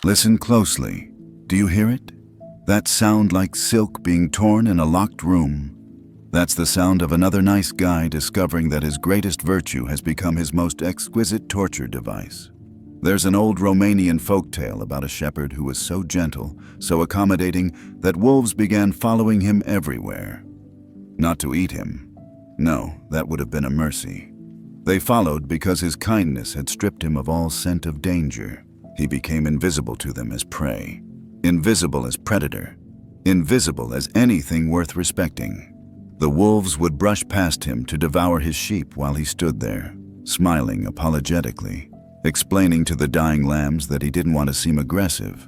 Listen closely. Do you hear it? That sound like silk being torn in a locked room. That's the sound of another nice guy discovering that his greatest virtue has become his most exquisite torture device. There's an old Romanian folktale about a shepherd who was so gentle, so accommodating, that wolves began following him everywhere. Not to eat him. No, that would have been a mercy. They followed because his kindness had stripped him of all scent of danger. He became invisible to them as prey, invisible as predator, invisible as anything worth respecting. The wolves would brush past him to devour his sheep while he stood there, smiling apologetically, explaining to the dying lambs that he didn't want to seem aggressive.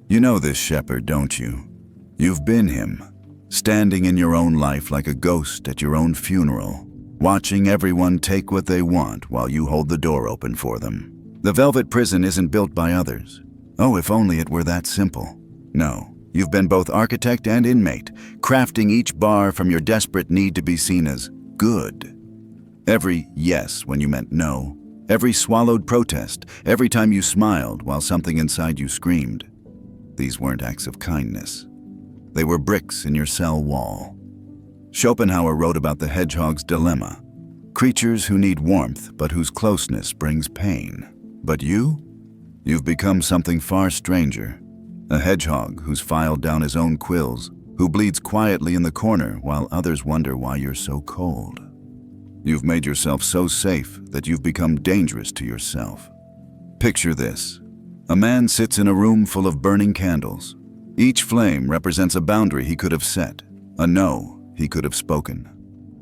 You know this shepherd, don't you? You've been him, standing in your own life like a ghost at your own funeral, watching everyone take what they want while you hold the door open for them. The velvet prison isn't built by others. Oh, if only it were that simple. No, you've been both architect and inmate, crafting each bar from your desperate need to be seen as good. Every yes when you meant no, every swallowed protest, every time you smiled while something inside you screamed. These weren't acts of kindness. They were bricks in your cell wall. Schopenhauer wrote about the hedgehog's dilemma. Creatures who need warmth but whose closeness brings pain. But you've become something far stranger. A hedgehog who's filed down his own quills, who bleeds quietly in the corner while others wonder why you're so cold. You've made yourself so safe that you've become dangerous to yourself. Picture this. A man sits in a room full of burning candles. Each flame represents a boundary he could have set, a no he could have spoken,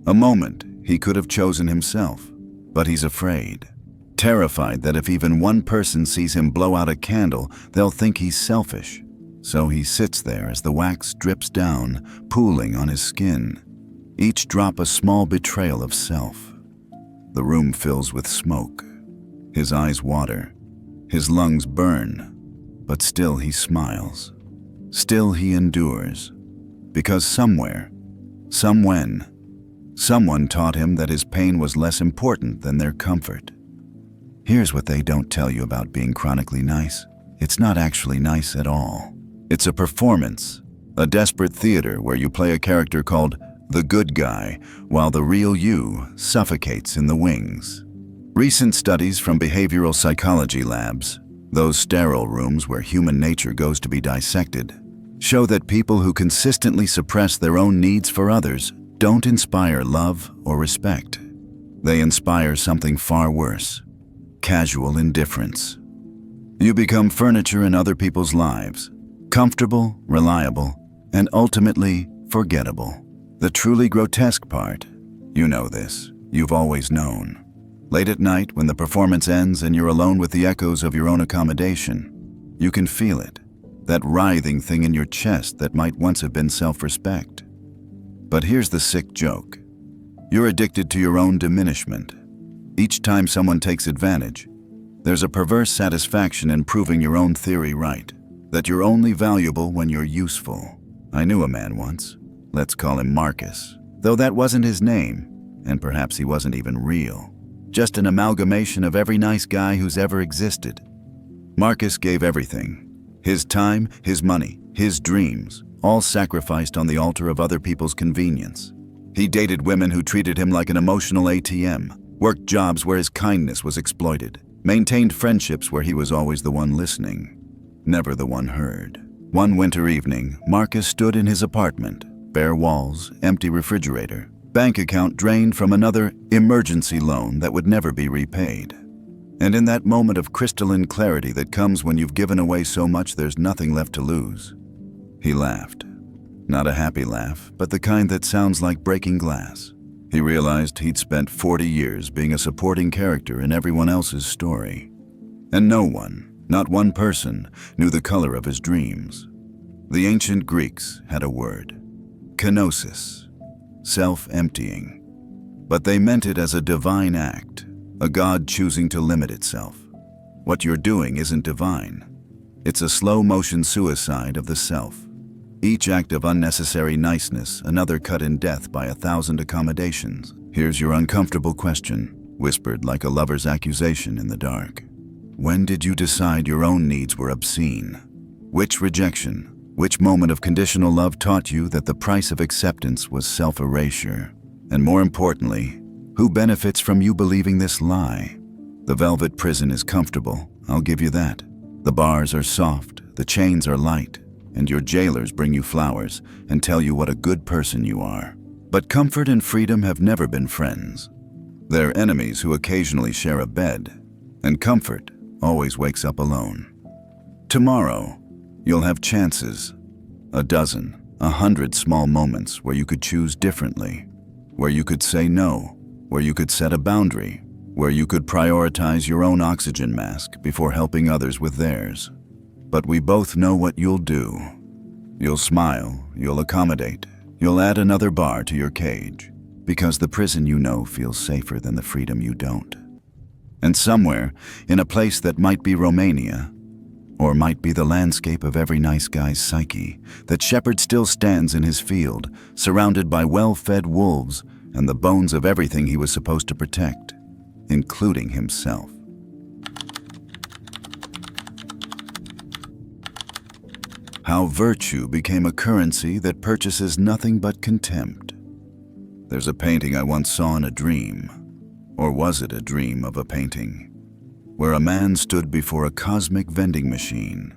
a moment he could have chosen himself. But he's afraid. Terrified that if even one person sees him blow out a candle, they'll think he's selfish. So he sits there as the wax drips down, pooling on his skin, each drop a small betrayal of self. The room fills with smoke. His eyes water. His lungs burn. But still he smiles. Still he endures. Because somewhere, someone taught him that his pain was less important than their comfort. Here's what they don't tell you about being chronically nice. It's not actually nice at all. It's a performance, a desperate theater where you play a character called the good guy, while the real you suffocates in the wings. Recent studies from behavioral psychology labs, those sterile rooms where human nature goes to be dissected, show that people who consistently suppress their own needs for others don't inspire love or respect. They inspire something far worse. Casual indifference. You become furniture in other people's lives, comfortable, reliable, and ultimately forgettable. The truly grotesque part, you know this, you've always known. Late at night when the performance ends and you're alone with the echoes of your own accommodation, you can feel it, that writhing thing in your chest that might once have been self-respect. But here's the sick joke. You're addicted to your own diminishment. Each time someone takes advantage, there's a perverse satisfaction in proving your own theory right, that you're only valuable when you're useful. I knew a man once, let's call him Marcus, though that wasn't his name, and perhaps he wasn't even real. Just an amalgamation of every nice guy who's ever existed. Marcus gave everything. His time, his money, his dreams, all sacrificed on the altar of other people's convenience. He dated women who treated him like an emotional ATM, worked jobs where his kindness was exploited, maintained friendships where he was always the one listening, never the one heard. One winter evening, Marcus stood in his apartment, bare walls, empty refrigerator, bank account drained from another emergency loan that would never be repaid. And in that moment of crystalline clarity that comes when you've given away so much there's nothing left to lose, he laughed. Not a happy laugh, but the kind that sounds like breaking glass. He realized he'd spent 40 years being a supporting character in everyone else's story. And no one, not one person, knew the color of his dreams. The ancient Greeks had a word, kenosis, self-emptying. But they meant it as a divine act, a god choosing to limit itself. What you're doing isn't divine. It's a slow-motion suicide of the self. Each act of unnecessary niceness, another cut in death by 1,000 accommodations. Here's your uncomfortable question, whispered like a lover's accusation in the dark. When did you decide your own needs were obscene? Which rejection, which moment of conditional love taught you that the price of acceptance was self-erasure? And more importantly, who benefits from you believing this lie? The velvet prison is comfortable, I'll give you that. The bars are soft, the chains are light, and your jailers bring you flowers and tell you what a good person you are. But comfort and freedom have never been friends. They're enemies who occasionally share a bed, and comfort always wakes up alone. Tomorrow, you'll have chances, a dozen, 100 small moments where you could choose differently, where you could say no, where you could set a boundary, where you could prioritize your own oxygen mask before helping others with theirs. But we both know what you'll do. You'll smile, you'll accommodate, you'll add another bar to your cage, because the prison you know feels safer than the freedom you don't. And somewhere, in a place that might be Romania, or might be the landscape of every nice guy's psyche, that shepherd still stands in his field, surrounded by well-fed wolves and the bones of everything he was supposed to protect, including himself. How virtue became a currency that purchases nothing but contempt. There's a painting I once saw in a dream, or was it a dream of a painting, where a man stood before a cosmic vending machine,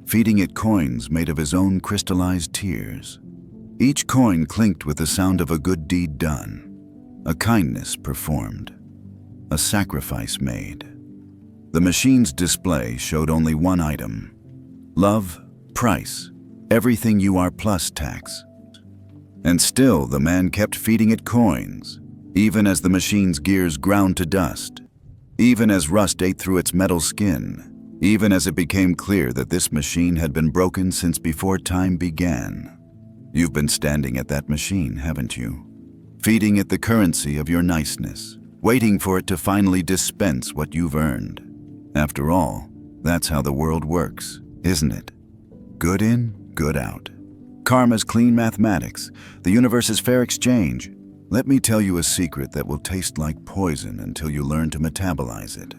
feeding it coins made of his own crystallized tears. Each coin clinked with the sound of a good deed done, a kindness performed, a sacrifice made. The machine's display showed only one item: love, price, everything you are plus tax. And still the man kept feeding it coins, even as the machine's gears ground to dust, even as rust ate through its metal skin, even as it became clear that this machine had been broken since before time began. You've been standing at that machine, haven't you? Feeding it the currency of your niceness, waiting for it to finally dispense what you've earned. After all, that's how the world works, isn't it? Good in, good out. Karma's clean mathematics. The universe is fair exchange. Let me tell you a secret that will taste like poison until you learn to metabolize it.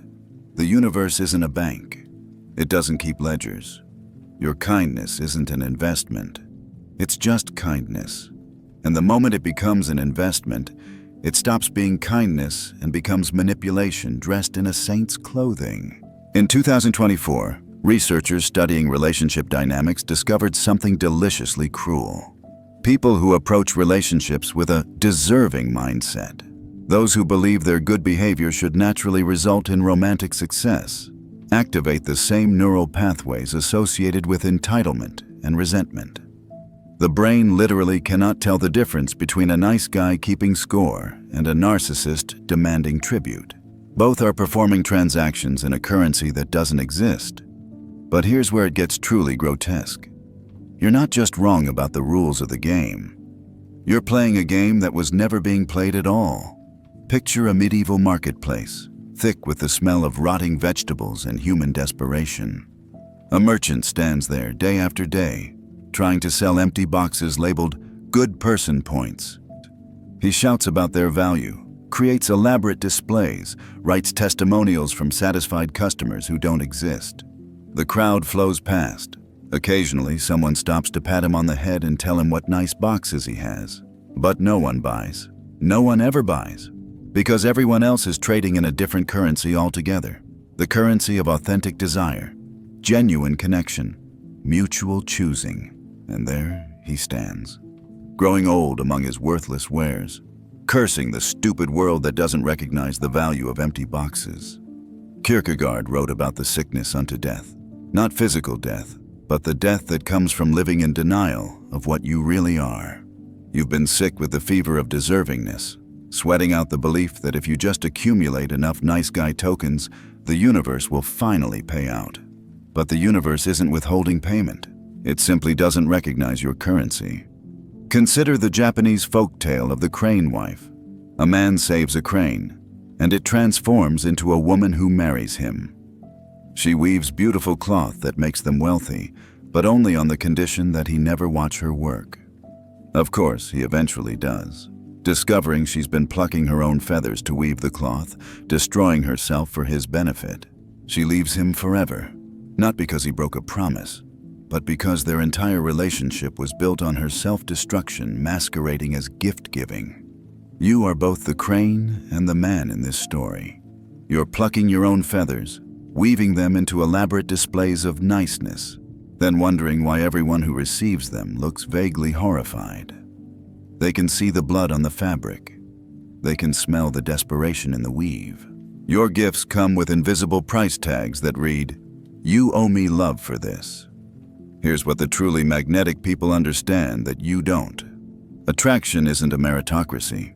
The universe isn't a bank. It doesn't keep ledgers. Your kindness isn't an investment. It's just kindness. And the moment it becomes an investment, it stops being kindness and becomes manipulation dressed in a saint's clothing. In 2024, researchers studying relationship dynamics discovered something deliciously cruel. People who approach relationships with a deserving mindset, those who believe their good behavior should naturally result in romantic success, activate the same neural pathways associated with entitlement and resentment. The brain literally cannot tell the difference between a nice guy keeping score and a narcissist demanding tribute. Both are performing transactions in a currency that doesn't exist. But here's where it gets truly grotesque. You're not just wrong about the rules of the game. You're playing a game that was never being played at all. Picture a medieval marketplace, thick with the smell of rotting vegetables and human desperation. A merchant stands there day after day, trying to sell empty boxes labeled good person points. He shouts about their value, creates elaborate displays, writes testimonials from satisfied customers who don't exist. The crowd flows past. Occasionally, someone stops to pat him on the head and tell him what nice boxes he has. But no one buys. No one ever buys. Because everyone else is trading in a different currency altogether. The currency of authentic desire, genuine connection, mutual choosing. And there he stands, growing old among his worthless wares, cursing the stupid world that doesn't recognize the value of empty boxes. Kierkegaard wrote about the sickness unto death. Not physical death, but the death that comes from living in denial of what you really are. You've been sick with the fever of deservingness, sweating out the belief that if you just accumulate enough nice guy tokens, the universe will finally pay out. But the universe isn't withholding payment. It simply doesn't recognize your currency. Consider the Japanese folk tale of the crane wife. A man saves a crane, and it transforms into a woman who marries him. She weaves beautiful cloth that makes them wealthy, but only on the condition that he never watch her work. Of course, he eventually does, discovering she's been plucking her own feathers to weave the cloth, destroying herself for his benefit. She leaves him forever, not because he broke a promise, but because their entire relationship was built on her self-destruction masquerading as gift-giving. You are both the crane and the man in this story. You're plucking your own feathers, weaving them into elaborate displays of niceness, then wondering why everyone who receives them looks vaguely horrified. They can see the blood on the fabric. They can smell the desperation in the weave. Your gifts come with invisible price tags that read, "You owe me love for this." Here's what the truly magnetic people understand that you don't. Attraction isn't a meritocracy.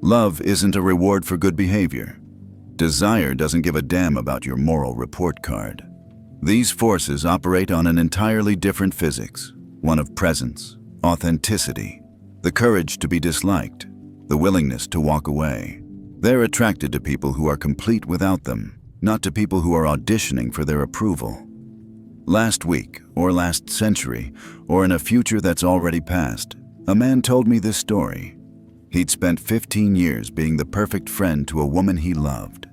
Love isn't a reward for good behavior. Desire doesn't give a damn about your moral report card. These forces operate on an entirely different physics, one of presence, authenticity, the courage to be disliked, the willingness to walk away. They're attracted to people who are complete without them, not to people who are auditioning for their approval. Last week, or last century, or in a future that's already past, a man told me this story. He'd spent 15 years being the perfect friend to a woman he loved.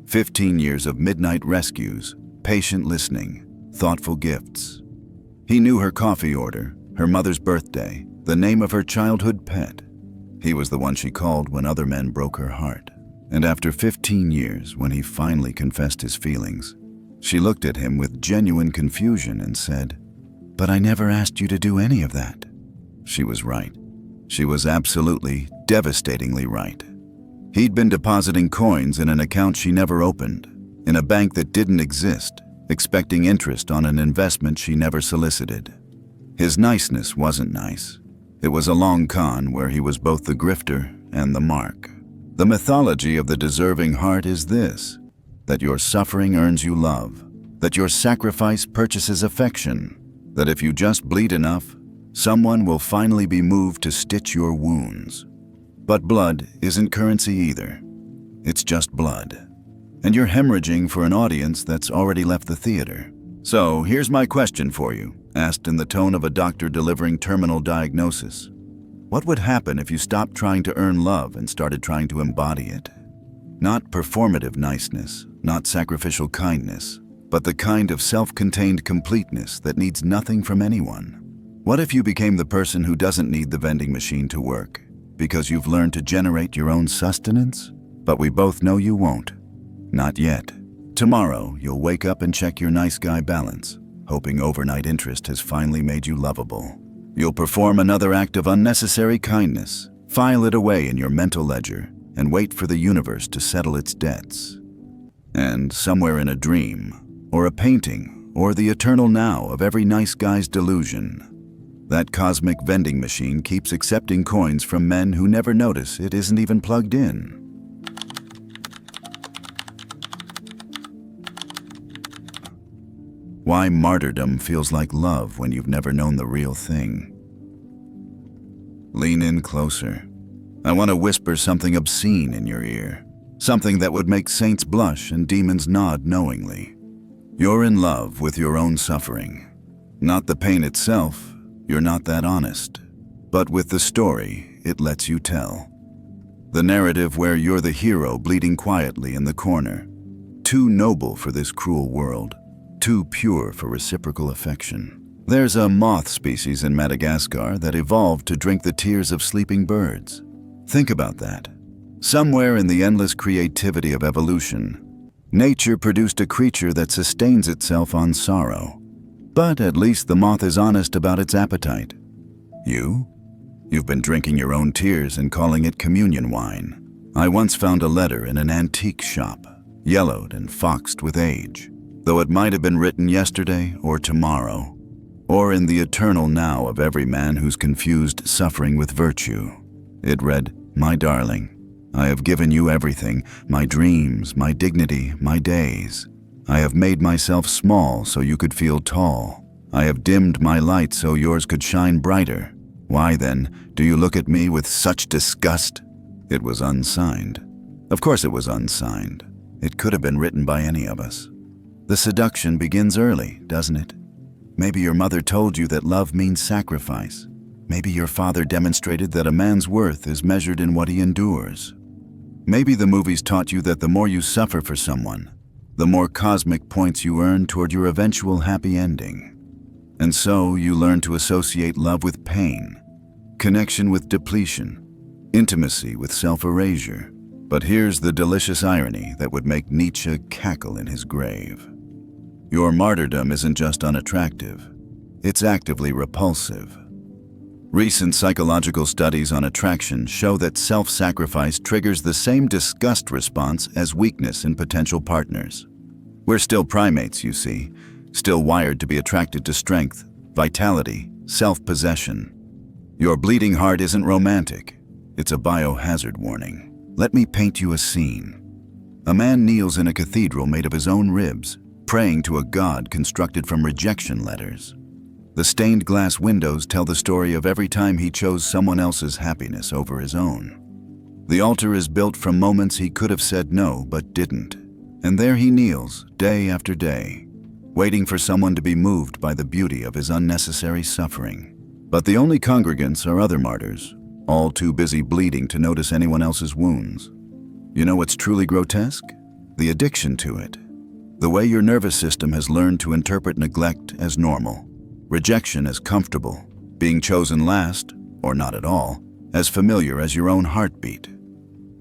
15 years of midnight rescues, patient listening, thoughtful gifts. He knew her coffee order, her mother's birthday, the name of her childhood pet. He was the one she called when other men broke her heart. And after 15 years, when he finally confessed his feelings, she looked at him with genuine confusion and said, "But I never asked you to do any of that." She was right. She was absolutely, devastatingly right. He'd been depositing coins in an account she never opened, in a bank that didn't exist, expecting interest on an investment she never solicited. His niceness wasn't nice. It was a long con where he was both the grifter and the mark. The mythology of the deserving heart is this: that your suffering earns you love, that your sacrifice purchases affection, that if you just bleed enough, someone will finally be moved to stitch your wounds. But blood isn't currency either. It's just blood. And you're hemorrhaging for an audience that's already left the theater. So here's my question for you, asked in the tone of a doctor delivering terminal diagnosis. What would happen if you stopped trying to earn love and started trying to embody it? Not performative niceness, not sacrificial kindness, but the kind of self-contained completeness that needs nothing from anyone. What if you became the person who doesn't need the vending machine to work, because you've learned to generate your own sustenance? But we both know you won't. Not yet. Tomorrow, you'll wake up and check your nice guy balance, hoping overnight interest has finally made you lovable. You'll perform another act of unnecessary kindness, file it away in your mental ledger, and wait for the universe to settle its debts. And somewhere in a dream, or a painting, or the eternal now of every nice guy's delusion, that cosmic vending machine keeps accepting coins from men who never notice it isn't even plugged in. Why martyrdom feels like love when you've never known the real thing. Lean in closer. I want to whisper something obscene in your ear. Something that would make saints blush and demons nod knowingly. You're in love with your own suffering. Not the pain itself. You're not that honest. But with the story, it lets you tell. The narrative where you're the hero bleeding quietly in the corner. Too noble for this cruel world. Too pure for reciprocal affection. There's a moth species in Madagascar that evolved to drink the tears of sleeping birds. Think about that. Somewhere in the endless creativity of evolution, nature produced a creature that sustains itself on sorrow. But at least the moth is honest about its appetite. You've been drinking your own tears and calling it communion wine. I once found a letter in an antique shop, yellowed and foxed with age, though it might have been written yesterday or tomorrow, or in the eternal now of every man who's confused suffering with virtue. It read, "My darling, I have given you everything, my dreams, my dignity, my days. I have made myself small so you could feel tall. I have dimmed my light so yours could shine brighter. Why then, do you look at me with such disgust?" It was unsigned. Of course it was unsigned. It could have been written by any of us. The seduction begins early, doesn't it? Maybe your mother told you that love means sacrifice. Maybe your father demonstrated that a man's worth is measured in what he endures. Maybe the movies taught you that the more you suffer for someone, the more cosmic points you earn toward your eventual happy ending. And so you learn to associate love with pain, connection with depletion, intimacy with self-erasure. But here's the delicious irony that would make Nietzsche cackle in his grave. Your martyrdom isn't just unattractive, it's actively repulsive. Recent psychological studies on attraction show that self-sacrifice triggers the same disgust response as weakness in potential partners. We're still primates, you see, still wired to be attracted to strength, vitality, self-possession. Your bleeding heart isn't romantic, it's a biohazard warning. Let me paint you a scene. A man kneels in a cathedral made of his own ribs, praying to a god constructed from rejection letters. The stained glass windows tell the story of every time he chose someone else's happiness over his own. The altar is built from moments he could have said no but didn't. And there he kneels, day after day, waiting for someone to be moved by the beauty of his unnecessary suffering. But the only congregants are other martyrs, all too busy bleeding to notice anyone else's wounds. You know what's truly grotesque? The addiction to it. The way your nervous system has learned to interpret neglect as normal, rejection as comfortable, being chosen last, or not at all, as familiar as your own heartbeat.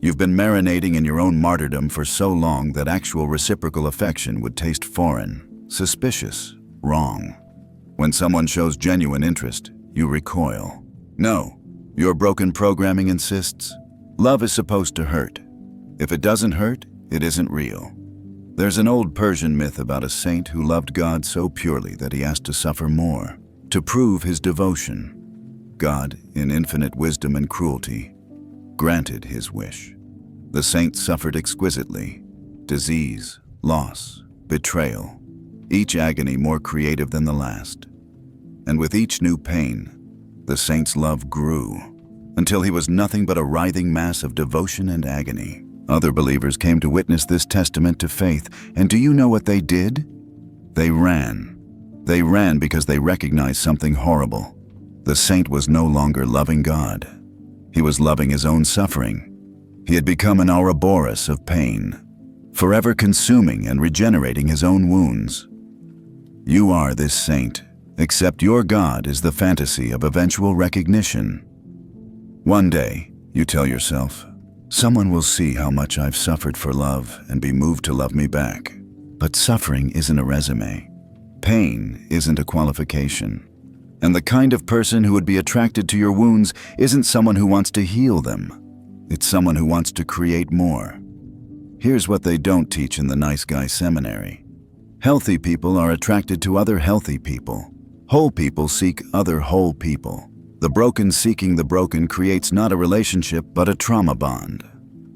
You've been marinating in your own martyrdom for so long that actual reciprocal affection would taste foreign, suspicious, wrong. When someone shows genuine interest, you recoil. No, your broken programming insists. Love is supposed to hurt. If it doesn't hurt, it isn't real. There's an old Persian myth about a saint who loved God so purely that he asked to suffer more, to prove his devotion. God, in infinite wisdom and cruelty, granted his wish. The saint suffered exquisitely. Disease, loss, betrayal, each agony more creative than the last. And with each new pain, the saint's love grew, until he was nothing but a writhing mass of devotion and agony. Other believers came to witness this testament to faith, and do you know what they did? They ran. They ran because they recognized something horrible. The saint was no longer loving God. He was loving his own suffering. He had become an Ouroboros of pain, forever consuming and regenerating his own wounds. You are this saint, except your God is the fantasy of eventual recognition. One day, you tell yourself, someone will see how much I've suffered for love and be moved to love me back. But suffering isn't a resume. Pain isn't a qualification. And the kind of person who would be attracted to your wounds isn't someone who wants to heal them. It's someone who wants to create more. Here's what they don't teach in the nice guy seminary. Healthy people are attracted to other healthy people. Whole people seek other whole people. The broken seeking the broken creates not a relationship, but a trauma bond.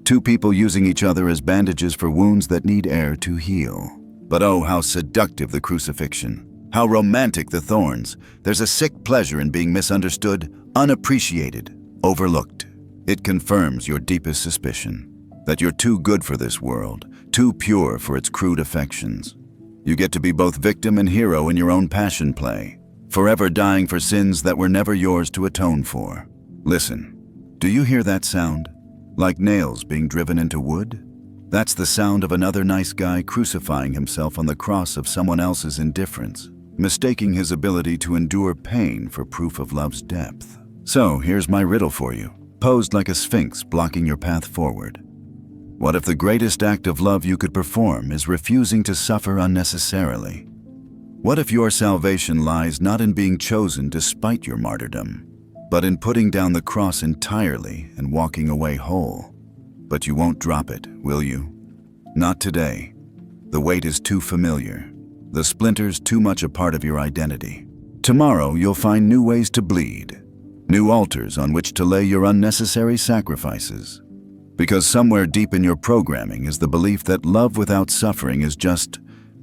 Two people using each other as bandages for wounds that need air to heal. But oh, how seductive the crucifixion. How romantic the thorns. There's a sick pleasure in being misunderstood, unappreciated, overlooked. It confirms your deepest suspicion, that you're too good for this world, too pure for its crude affections. You get to be both victim and hero in your own passion play, forever dying for sins that were never yours to atone for. Listen, do you hear that sound? Like nails being driven into wood? That's the sound of another nice guy crucifying himself on the cross of someone else's indifference, mistaking his ability to endure pain for proof of love's depth. So here's my riddle for you, posed like a sphinx blocking your path forward. What if the greatest act of love you could perform is refusing to suffer unnecessarily? What if your salvation lies not in being chosen despite your martyrdom, but in putting down the cross entirely and walking away whole? But you won't drop it, will you? Not today. The weight is too familiar. The splinters too much a part of your identity. Tomorrow you'll find new ways to bleed, new altars on which to lay your unnecessary sacrifices. Because somewhere deep in your programming is the belief that love without suffering is just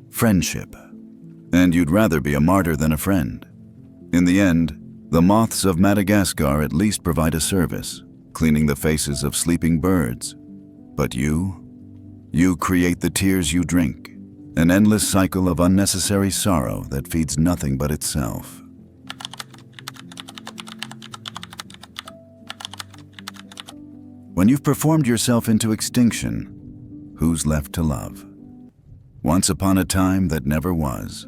friendship. And you'd rather be a martyr than a friend. In the end, the moths of Madagascar at least provide a service, cleaning the faces of sleeping birds. But you create the tears you drink, an endless cycle of unnecessary sorrow that feeds nothing but itself. When you've performed yourself into extinction, who's left to love? Once upon a time that never was,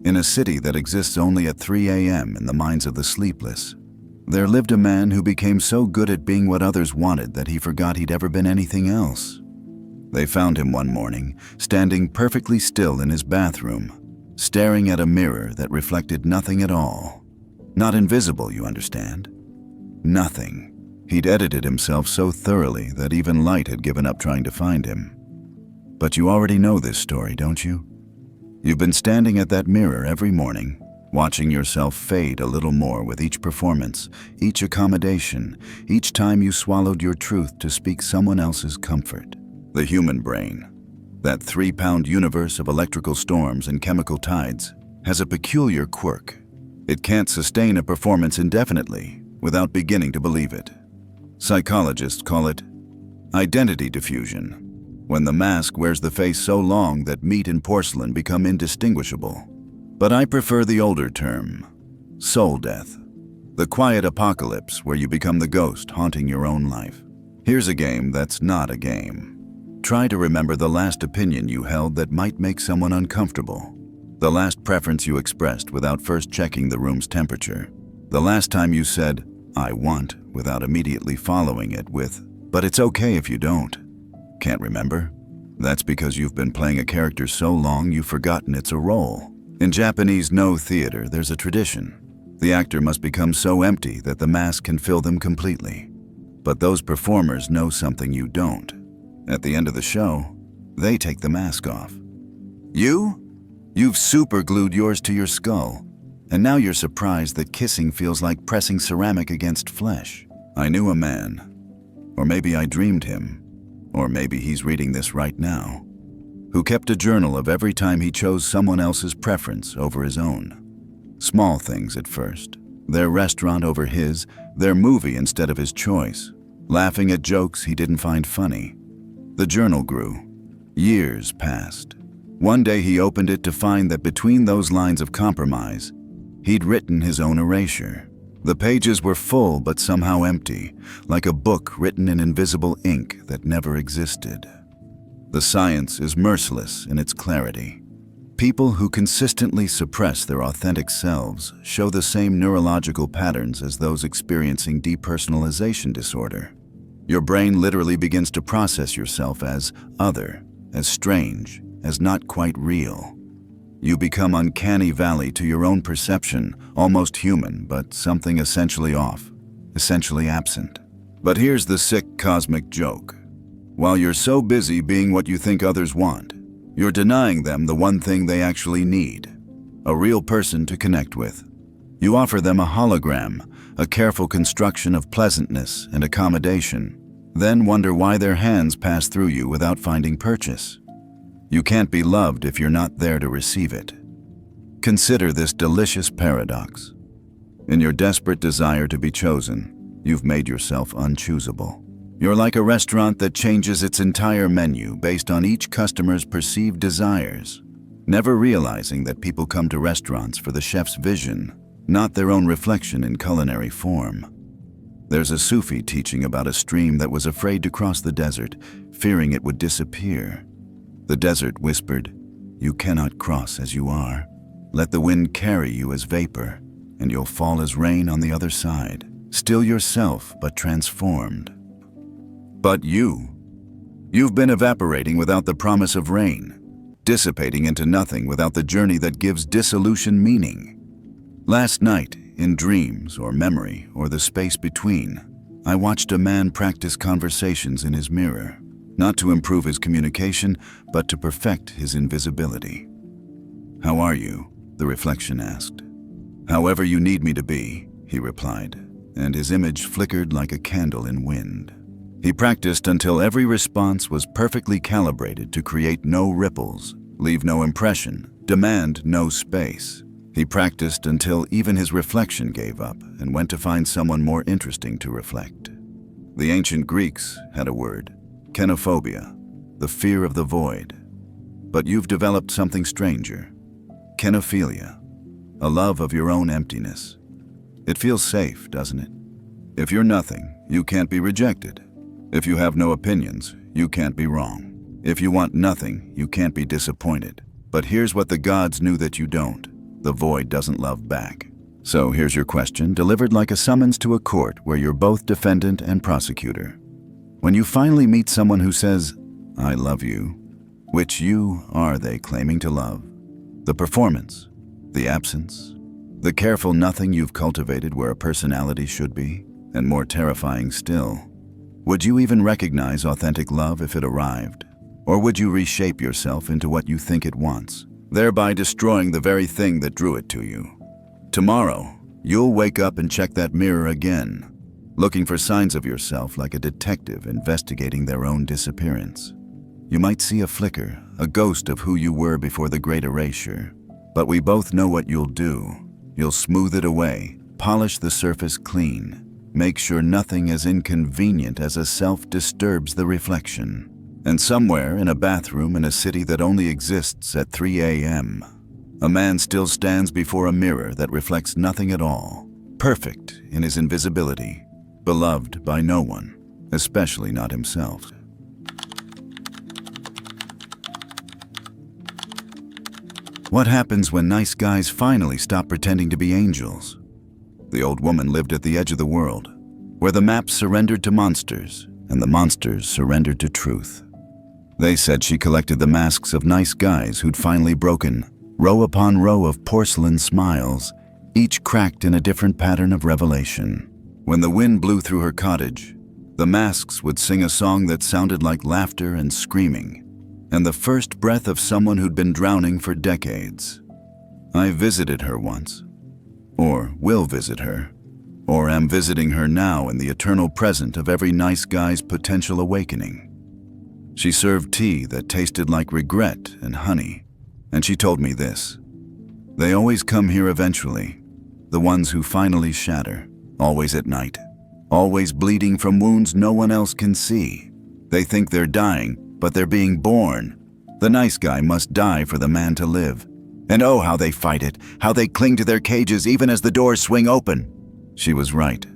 in a city that exists only at 3 a.m. in the minds of the sleepless, there lived a man who became so good at being what others wanted that he forgot he'd ever been anything else. They found him one morning, standing perfectly still in his bathroom, staring at a mirror that reflected nothing at all. Not invisible, you understand? Nothing. He'd edited himself so thoroughly that even light had given up trying to find him. But you already know this story, don't you? You've been standing at that mirror every morning, watching yourself fade a little more with each performance, each accommodation, each time you swallowed your truth to speak someone else's comfort. The human brain, that 3-pound universe of electrical storms and chemical tides, has a peculiar quirk. It can't sustain a performance indefinitely without beginning to believe it. Psychologists call it identity diffusion, when the mask wears the face so long that meat and porcelain become indistinguishable. But I prefer the older term, soul death, the quiet apocalypse where you become the ghost haunting your own life. Here's a game that's not a game. Try to remember the last opinion you held that might make someone uncomfortable, the last preference you expressed without first checking the room's temperature, the last time you said, "I want," without immediately following it with, "But it's okay if you don't." Can't remember? That's because you've been playing a character so long you've forgotten it's a role. In Japanese no theater, there's a tradition. The actor must become so empty that the mask can fill them completely. But those performers know something you don't. At the end of the show, they take the mask off. You've super-glued yours to your skull, and now you're surprised that kissing feels like pressing ceramic against flesh. I knew a man, or maybe I dreamed him, or maybe he's reading this right now, who kept a journal of every time he chose someone else's preference over his own. Small things at first, their restaurant over his, their movie instead of his choice, laughing at jokes he didn't find funny. The journal grew. Years passed. One day he opened it to find that between those lines of compromise, he'd written his own erasure. The pages were full but somehow empty, like a book written in invisible ink that never existed. The science is merciless in its clarity. People who consistently suppress their authentic selves show the same neurological patterns as those experiencing depersonalization disorder. Your brain literally begins to process yourself as other, as strange, as not quite real. You become uncanny valley to your own perception, almost human, but something essentially off, essentially absent. But here's the sick cosmic joke. While you're so busy being what you think others want, you're denying them the one thing they actually need, a real person to connect with. You offer them a hologram, a careful construction of pleasantness and accommodation, then wonder why their hands pass through you without finding purchase. You can't be loved if you're not there to receive it. Consider this delicious paradox. In your desperate desire to be chosen, you've made yourself unchoosable. You're like a restaurant that changes its entire menu based on each customer's perceived desires, never realizing that people come to restaurants for the chef's vision, not their own reflection in culinary form. There's a Sufi teaching about a stream that was afraid to cross the desert, fearing it would disappear. The desert whispered, "You cannot cross as you are. Let the wind carry you as vapor, and you'll fall as rain on the other side, still yourself but transformed." But you've been evaporating without the promise of rain, dissipating into nothing without the journey that gives dissolution meaning. Last night, in dreams or memory or the space between, I watched a man practice conversations in his mirror, not to improve his communication, but to perfect his invisibility. "How are you?" the reflection asked. "However you need me to be," he replied, and his image flickered like a candle in wind. He practiced until every response was perfectly calibrated to create no ripples, leave no impression, demand no space. He practiced until even his reflection gave up and went to find someone more interesting to reflect. The ancient Greeks had a word, kenophobia, the fear of the void. But you've developed something stranger, kenophilia, a love of your own emptiness. It feels safe, doesn't it? If you're nothing, you can't be rejected. If you have no opinions, you can't be wrong. If you want nothing, you can't be disappointed. But here's what the gods knew that you don't. The void doesn't love back. So here's your question, delivered like a summons to a court where you're both defendant and prosecutor. When you finally meet someone who says, "I love you," which you are they claiming to love? The performance, the absence, the careful nothing you've cultivated where a personality should be, and more terrifying still, would you even recognize authentic love if it arrived? Or would you reshape yourself into what you think it wants, thereby destroying the very thing that drew it to you? Tomorrow, you'll wake up and check that mirror again, looking for signs of yourself like a detective investigating their own disappearance. You might see a flicker, a ghost of who you were before the great erasure. But we both know what you'll do. You'll smooth it away, polish the surface clean, make sure nothing as inconvenient as a self disturbs the reflection. And somewhere in a bathroom in a city that only exists at 3 a.m., a man still stands before a mirror that reflects nothing at all, perfect in his invisibility, beloved by no one, especially not himself. What happens when nice guys finally stop pretending to be angels? The old woman lived at the edge of the world, where the maps surrendered to monsters and the monsters surrendered to truth. They said she collected the masks of nice guys who'd finally broken, row upon row of porcelain smiles, each cracked in a different pattern of revelation. When the wind blew through her cottage, the masks would sing a song that sounded like laughter and screaming, and the first breath of someone who'd been drowning for decades. I visited her once, or will visit her, or am visiting her now in the eternal present of every nice guy's potential awakening. She served tea that tasted like regret and honey, and she told me this: they always come here eventually, the ones who finally shatter, always at night, always bleeding from wounds no one else can see. They think they're dying, but they're being born. The nice guy must die for the man to live. And oh, how they fight it, how they cling to their cages even as the doors swing open. She was right.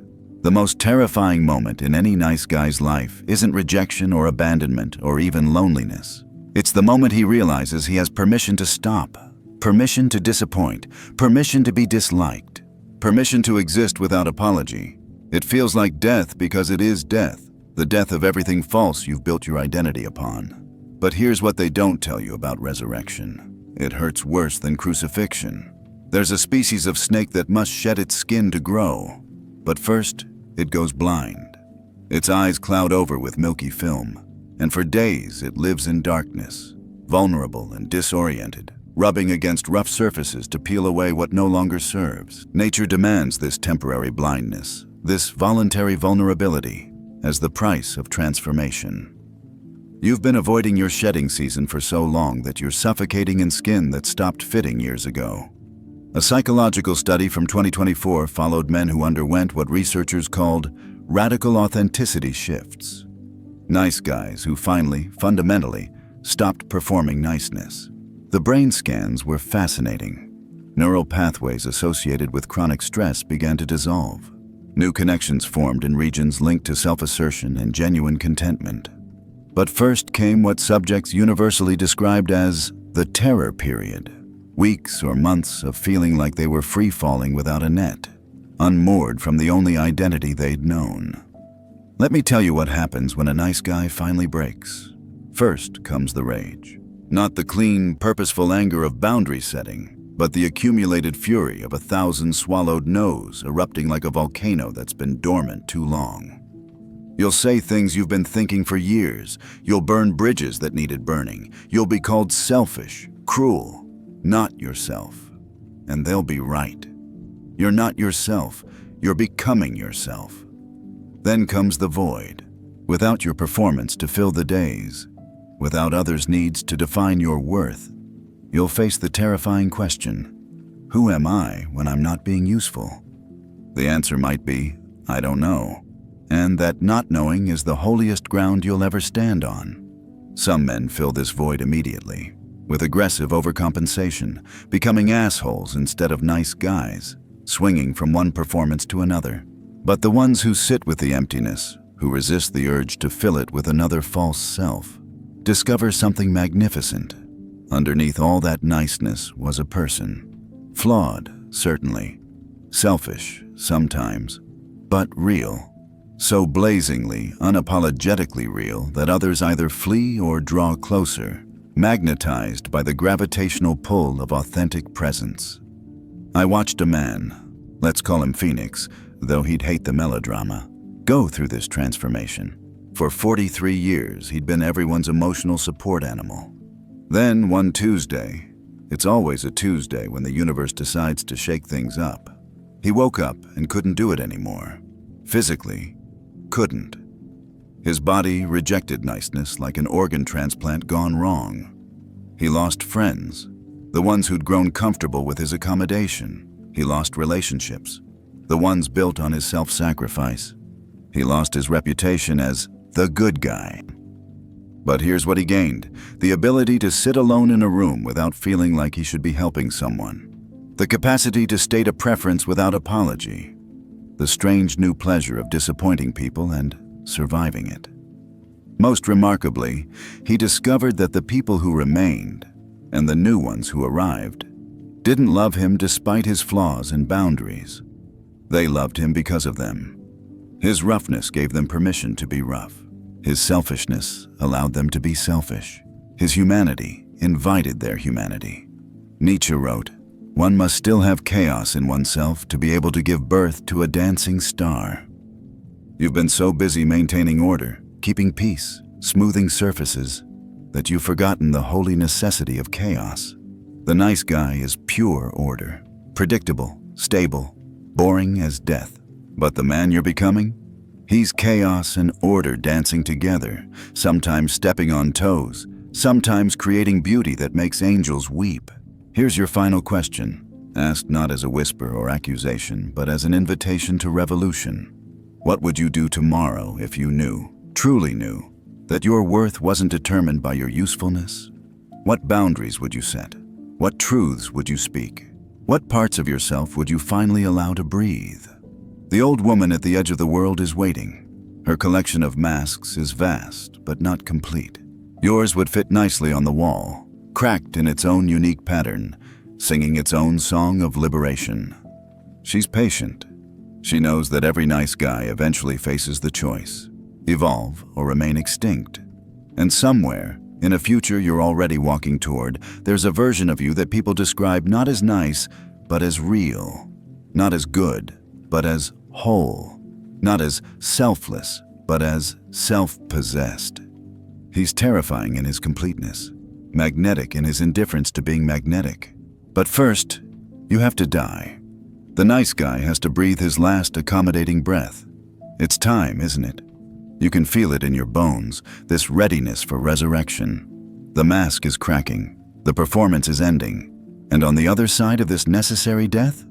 The most terrifying moment in any nice guy's life isn't rejection or abandonment or even loneliness. It's the moment he realizes he has permission to stop, permission to disappoint, permission to be disliked, permission to exist without apology. It feels like death because it is death, the death of everything false you've built your identity upon. But here's what they don't tell you about resurrection. It hurts worse than crucifixion. There's a species of snake that must shed its skin to grow. But first, it goes blind. Its eyes cloud over with milky film, and for days it lives in darkness, vulnerable and disoriented, rubbing against rough surfaces to peel away what no longer serves. Nature demands this temporary blindness, this voluntary vulnerability, as the price of transformation. You've been avoiding your shedding season for so long that you're suffocating in skin that stopped fitting years ago. A psychological study from 2024 followed men who underwent what researchers called radical authenticity shifts. Nice guys who finally, fundamentally, stopped performing niceness. The brain scans were fascinating. Neural pathways associated with chronic stress began to dissolve. New connections formed in regions linked to self-assertion and genuine contentment. But first came what subjects universally described as the terror period. Weeks or months of feeling like they were free-falling without a net, unmoored from the only identity they'd known. Let me tell you what happens when a nice guy finally breaks. First comes the rage. Not the clean, purposeful anger of boundary setting, but the accumulated fury of 1,000 swallowed no's erupting like a volcano that's been dormant too long. You'll say things you've been thinking for years. You'll burn bridges that needed burning. You'll be called selfish, cruel, not yourself. And they'll be right. You're not yourself. You're becoming yourself. Then comes the void. Without your performance to fill the days, without others' needs to define your worth, you'll face the terrifying question, who am I when I'm not being useful? The answer might be, I don't know. And that not knowing is the holiest ground you'll ever stand on. Some men fill this void immediately, with aggressive overcompensation, becoming assholes instead of nice guys, swinging from one performance to another. But the ones who sit with the emptiness, who resist the urge to fill it with another false self, discover something magnificent. Underneath all that niceness was a person. Flawed, certainly. Selfish, sometimes. But real. So blazingly, unapologetically real that others either flee or draw closer, magnetized by the gravitational pull of authentic presence. I watched a man, let's call him Phoenix, though he'd hate the melodrama, go through this transformation. For 43 years, he'd been everyone's emotional support animal. Then, one Tuesday, it's always a Tuesday when the universe decides to shake things up, he woke up and couldn't do it anymore. Physically, couldn't. His body rejected niceness like an organ transplant gone wrong. He lost friends, the ones who'd grown comfortable with his accommodation. He lost relationships, the ones built on his self-sacrifice. He lost his reputation as the good guy. But here's what he gained: the ability to sit alone in a room without feeling like he should be helping someone. The capacity to state a preference without apology. The strange new pleasure of disappointing people and surviving it. Most remarkably, he discovered that the people who remained, and the new ones who arrived, didn't love him despite his flaws and boundaries. They loved him because of them. His roughness gave them permission to be rough. His selfishness allowed them to be selfish. His humanity invited their humanity. Nietzsche wrote, "One must still have chaos in oneself to be able to give birth to a dancing star." You've been so busy maintaining order, keeping peace, smoothing surfaces, that you've forgotten the holy necessity of chaos. The nice guy is pure order, predictable, stable, boring as death. But the man you're becoming? He's chaos and order dancing together, sometimes stepping on toes, sometimes creating beauty that makes angels weep. Here's your final question, asked not as a whisper or accusation, but as an invitation to revolution. What would you do tomorrow if you knew, truly knew, that your worth wasn't determined by your usefulness? What boundaries would you set? What truths would you speak? What parts of yourself would you finally allow to breathe? The old woman at the edge of the world is waiting. Her collection of masks is vast, but not complete. Yours would fit nicely on the wall, cracked in its own unique pattern, singing its own song of liberation. She's patient. She knows that every nice guy eventually faces the choice: evolve or remain extinct. And somewhere, in a future you're already walking toward, there's a version of you that people describe not as nice, but as real. Not as good, but as whole. Not as selfless, but as self-possessed. He's terrifying in his completeness, magnetic in his indifference to being magnetic. But first, you have to die. The nice guy has to breathe his last accommodating breath. It's time, isn't it? You can feel it in your bones, this readiness for resurrection. The mask is cracking, the performance is ending, and on the other side of this necessary death,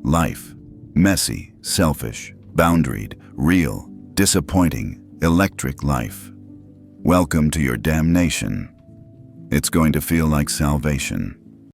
life. Messy, selfish, boundaried, real, disappointing, electric life. Welcome to your damnation. It's going to feel like salvation.